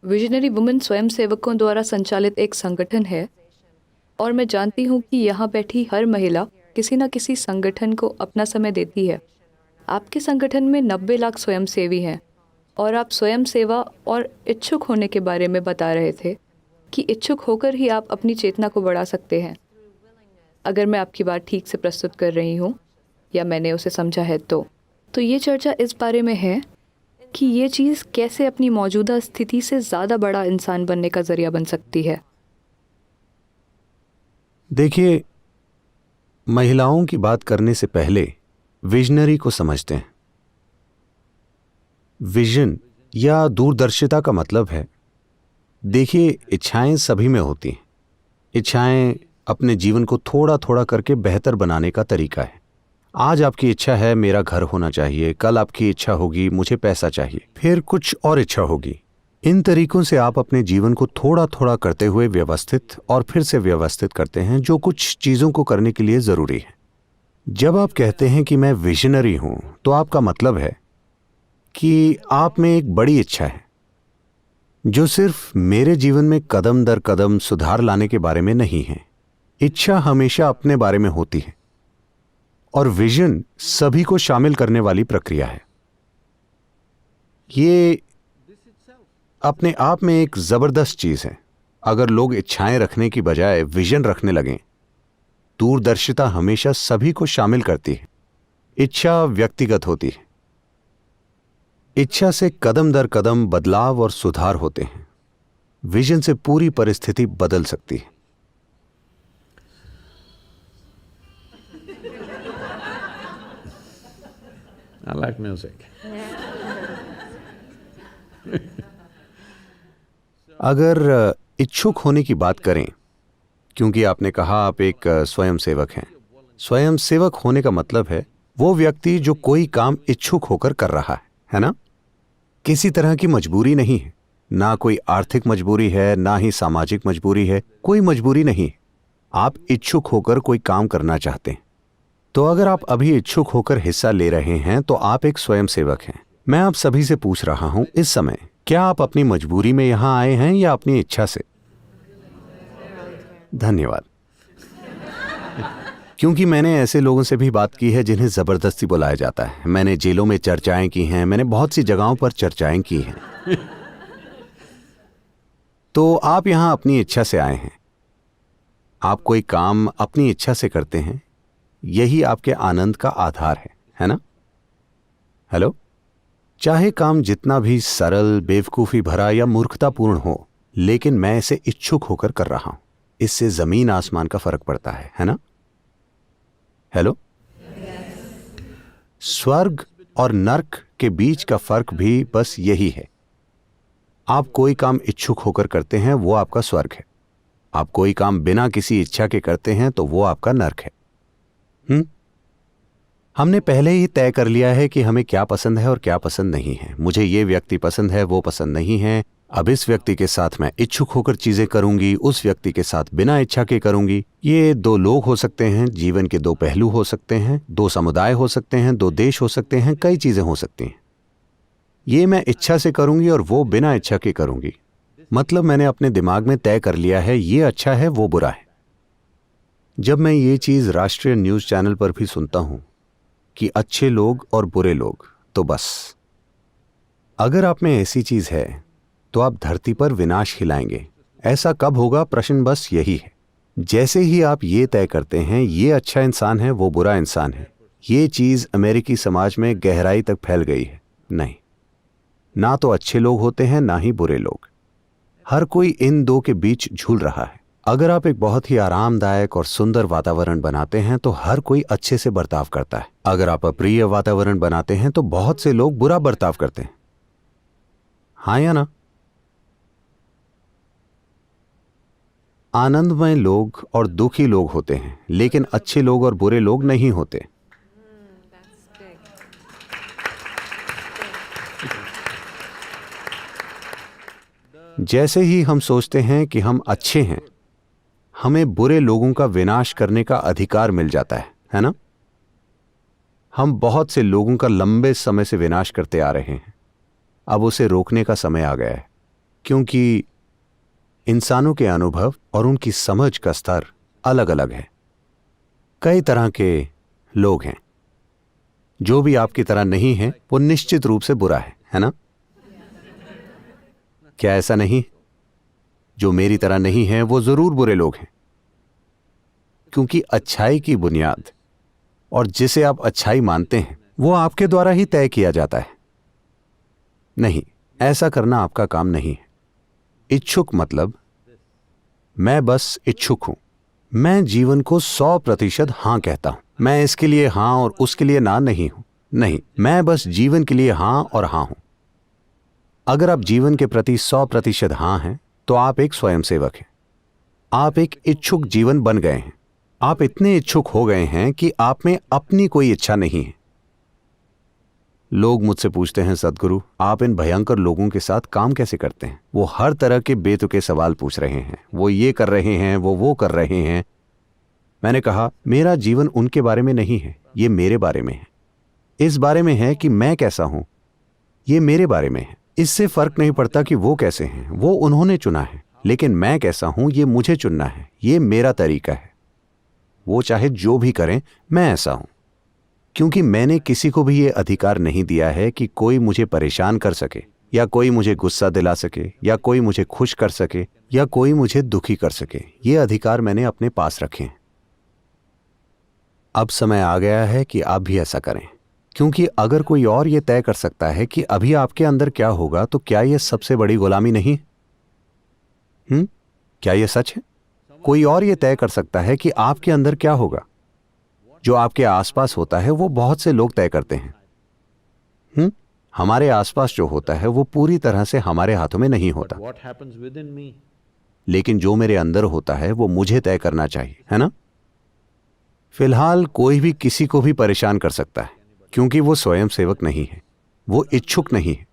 Visionary women स्वयंसेवकों द्वारा संचालित एक संगठन है और मैं जानती हूँ कि यहाँ बैठी हर महिला किसी न किसी संगठन को अपना समय देती है। आपके संगठन में 90 लाख स्वयंसेवी हैं और आप स्वयं सेवा और इच्छुक होने के बारे में बता रहे थे कि इच्छुक होकर ही आप अपनी चेतना को बढ़ा सकते हैं। अगर मैं आपकी बात ठीक से प्रस्तुत कर रही हूँ या मैंने उसे समझा है तो ये चर्चा इस बारे में है कि ये चीज़ कैसे अपनी मौजूदा स्थिति से ज़्यादा बड़ा इंसान बनने का ज़रिया बन सकती है। देखिए, महिलाओं की बात करने से पहले विजनरी को समझते हैं। विजन या दूरदर्शिता का मतलब है, देखिए, इच्छाएं सभी में होती हैं। इच्छाएं अपने जीवन को थोड़ा थोड़ा करके बेहतर बनाने का तरीका है। आज आपकी इच्छा है मेरा घर होना चाहिए, कल आपकी इच्छा होगी मुझे पैसा चाहिए, फिर कुछ और इच्छा होगी। इन तरीकों से आप अपने जीवन को थोड़ा थोड़ा करते हुए व्यवस्थित और फिर से व्यवस्थित करते हैं, जो कुछ चीजों को करने के लिए जरूरी है। जब आप कहते हैं कि मैं विजनरी हूं, तो आपका मतलब है कि आप में एक बड़ी इच्छा है जो सिर्फ मेरे जीवन में कदम दर कदम सुधार लाने के बारे में नहीं है। इच्छा हमेशा अपने बारे में होती है और विजन सभी को शामिल करने वाली प्रक्रिया है। ये अपने आप में एक जबरदस्त चीज है। अगर लोग इच्छाएं रखने की बजाय विजन रखने लगें, दूरदर्शिता हमेशा सभी को शामिल करती है। इच्छा व्यक्तिगत होती है। इच्छा से कदम दर कदम बदलाव और सुधार होते हैं। विजन से पूरी परिस्थिति बदल सकती है। I like music. अगर इच्छुक होने की बात करें, क्योंकि आपने कहा आप एक स्वयंसेवक हैं। स्वयंसेवक होने का मतलब है वो व्यक्ति जो कोई काम इच्छुक होकर कर रहा है ना? किसी तरह की मजबूरी नहीं है, ना कोई आर्थिक मजबूरी है, ना ही सामाजिक मजबूरी है, कोई मजबूरी नहीं। आप इच्छुक होकर कोई काम करना चाहते हैं। तो अगर आप अभी इच्छुक होकर हिस्सा ले रहे हैं तो आप एक स्वयंसेवक हैं। मैं आप सभी से पूछ रहा हूं इस समय, क्या आप अपनी मजबूरी में यहां आए हैं या अपनी इच्छा से? धन्यवाद। क्योंकि मैंने ऐसे लोगों से भी बात की है जिन्हें जबरदस्ती बुलाया जाता है। मैंने जेलों में चर्चाएं की हैं, मैंने बहुत सी जगहों पर चर्चाएं की हैं। तो आप यहां अपनी इच्छा से आए हैं। आप कोई काम अपनी इच्छा से करते हैं, यही आपके आनंद का आधार है ना? हेलो? चाहे काम जितना भी सरल, बेवकूफी भरा या मूर्खतापूर्ण हो, लेकिन मैं इसे इच्छुक होकर कर रहा हूं। इससे जमीन आसमान का फर्क पड़ता है ना? हेलो? स्वर्ग और नर्क के बीच का फर्क भी बस यही है। आप कोई काम इच्छुक होकर करते हैं, वो आपका स्वर्ग है। आप कोई काम बिना किसी इच्छा के करते हैं तो वो आपका नर्क है। हमने पहले ही तय कर लिया है कि हमें क्या पसंद है और क्या पसंद नहीं है। मुझे ये व्यक्ति पसंद है, वो पसंद नहीं है। अब इस व्यक्ति के साथ मैं इच्छुक होकर चीजें करूंगी, उस व्यक्ति के साथ बिना इच्छा के करूंगी। ये दो लोग हो सकते हैं, जीवन के दो पहलू हो सकते हैं, दो समुदाय हो सकते हैं, दो देश हो सकते हैं, कई चीजें हो सकती हैं। ये मैं इच्छा से करूंगी और वो बिना इच्छा के करूंगी। मतलब मैंने अपने दिमाग में तय कर लिया है, ये अच्छा है, वो बुरा है। जब मैं ये चीज राष्ट्रीय न्यूज चैनल पर भी सुनता हूं कि अच्छे लोग और बुरे लोग, तो बस अगर आप में ऐसी चीज है तो आप धरती पर विनाश खिलाएंगे। ऐसा कब होगा? प्रश्न बस यही है। जैसे ही आप ये तय करते हैं ये अच्छा इंसान है, वो बुरा इंसान है, ये चीज अमेरिकी समाज में गहराई तक फैल गई है। नहीं, ना तो अच्छे लोग होते हैं ना ही बुरे लोग। हर कोई इन दो के बीच झूल रहा है। अगर आप एक बहुत ही आरामदायक और सुंदर वातावरण बनाते हैं तो हर कोई अच्छे से बर्ताव करता है। अगर आप अप्रिय वातावरण बनाते हैं तो बहुत से लोग बुरा बर्ताव करते हैं। हाँ या ना? आनंदमय लोग और दुखी लोग होते हैं, लेकिन अच्छे लोग और बुरे लोग नहीं होते। जैसे ही हम सोचते हैं कि हम अच्छे हैं, हमें बुरे लोगों का विनाश करने का अधिकार मिल जाता है ना? हम बहुत से लोगों का लंबे समय से विनाश करते आ रहे हैं। अब उसे रोकने का समय आ गया है। क्योंकि इंसानों के अनुभव और उनकी समझ का स्तर अलग अलग है। कई तरह के लोग हैं। जो भी आपकी तरह नहीं है वो निश्चित रूप से बुरा है ना? क्या ऐसा नहीं? जो मेरी तरह नहीं है वो जरूर बुरे लोग हैं, क्योंकि अच्छाई की बुनियाद और जिसे आप अच्छाई मानते हैं वो आपके द्वारा ही तय किया जाता है। नहीं, ऐसा करना आपका काम नहीं है। इच्छुक मतलब मैं बस इच्छुक हूं। मैं जीवन को 100% हां कहता हूं। मैं इसके लिए हां और उसके लिए ना नहीं हूं। नहीं, मैं बस जीवन के लिए हां और हां हूं। अगर आप जीवन के प्रति 100% हां हैं तो आप एक स्वयंसेवक हैं। आप एक इच्छुक जीवन बन गए हैं। आप इतने इच्छुक हो गए हैं कि आप में अपनी कोई इच्छा नहीं है। लोग मुझसे पूछते हैं, सद्गुरु आप इन भयंकर लोगों के साथ काम कैसे करते हैं? वो हर तरह के बेतुके सवाल पूछ रहे हैं। वो ये कर रहे हैं, वो कर रहे हैं। मैंने कहा, मेरा जीवन उनके बारे में नहीं है, ये मेरे बारे में है। इस बारे में है कि मैं कैसा हूं, ये मेरे बारे में है। इससे फर्क नहीं पड़ता कि वो कैसे हैं, वो उन्होंने चुना है। लेकिन मैं कैसा हूं ये मुझे चुनना है, ये मेरा तरीका है। वो चाहे जो भी करें, मैं ऐसा हूं। क्योंकि मैंने किसी को भी ये अधिकार नहीं दिया है कि कोई मुझे परेशान कर सके, या कोई मुझे गुस्सा दिला सके, या कोई मुझे खुश कर सके, या कोई मुझे दुखी कर सके। ये अधिकार मैंने अपने पास रखे हैं। अब समय आ गया है कि आप भी ऐसा करें, क्योंकि अगर कोई और ये तय कर सकता है कि अभी आपके अंदर क्या होगा, तो क्या यह सबसे बड़ी गुलामी नहीं? क्या यह सच है? कोई और ये तय कर सकता है कि आपके अंदर क्या होगा। जो आपके आसपास होता है वो बहुत से लोग तय करते हैं। हमारे आसपास जो होता है वो पूरी तरह से हमारे हाथों में नहीं होता, What happens within me? लेकिन जो मेरे अंदर होता है वो मुझे तय करना चाहिए, है ना? फिलहाल कोई भी किसी को भी परेशान कर सकता है, क्योंकि वो स्वयं सेवक नहीं है, वो इच्छुक नहीं है।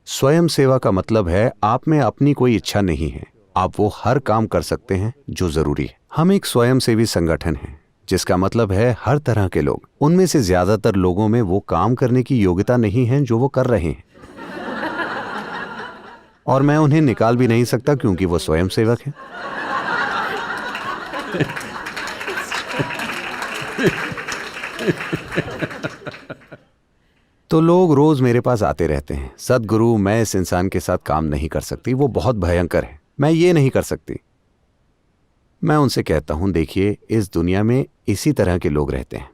स्वयं सेवा का मतलब है आप में अपनी कोई इच्छा नहीं है। आप वो हर काम कर सकते हैं जो जरूरी है। हम एक स्वयंसेवी संगठन हैं, जिसका मतलब है हर तरह के लोग। उनमें से ज्यादातर लोगों में वो काम करने की योग्यता नहीं है जो वो कर रहे हैं, और मैं उन्हें निकाल भी नहीं सकता क्योंकि वो स्वयं सेवक हैं। तो लोग रोज मेरे पास आते रहते हैं, सद्गुरु मैं इस इंसान के साथ काम नहीं कर सकती, वो बहुत भयंकर है, मैं ये नहीं कर सकती। मैं उनसे कहता हूं, देखिए इस दुनिया में इसी तरह के लोग रहते हैं,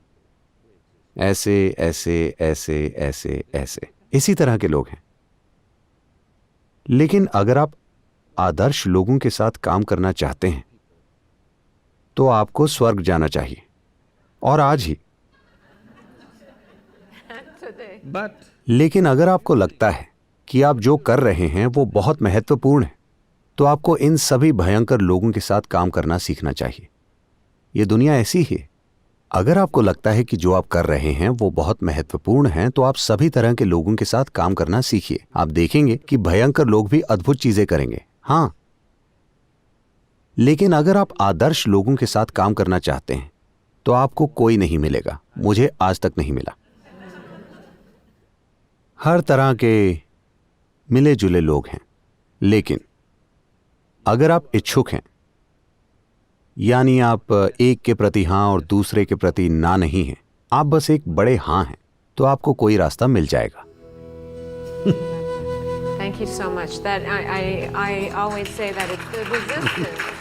ऐसे ऐसे ऐसे ऐसे ऐसे इसी तरह के लोग हैं। लेकिन अगर आप आदर्श लोगों के साथ काम करना चाहते हैं तो आपको स्वर्ग जाना चाहिए, और आज ही। But लेकिन अगर आपको लगता है कि आप जो कर रहे हैं वो बहुत महत्वपूर्ण है, तो आपको इन सभी भयंकर लोगों के साथ काम करना सीखना चाहिए। ये दुनिया ऐसी ही है। अगर आपको लगता है कि जो आप कर रहे हैं वो बहुत महत्वपूर्ण है, तो आप सभी तरह के लोगों के साथ काम करना सीखिए। आप देखेंगे कि भयंकर लोग भी अद्भुत चीजें करेंगे। हाँ, लेकिन अगर आप आदर्श लोगों के साथ काम करना चाहते हैं तो आपको कोई नहीं मिलेगा। मुझे आज तक नहीं मिला। हर तरह के मिले जुले लोग हैं, लेकिन अगर आप इच्छुक हैं, यानी आप एक के प्रति हां और दूसरे के प्रति ना नहीं हैं, आप बस एक बड़े हां हैं, तो आपको कोई रास्ता मिल जाएगा। Thank you so much. That I always say that it's the resistance.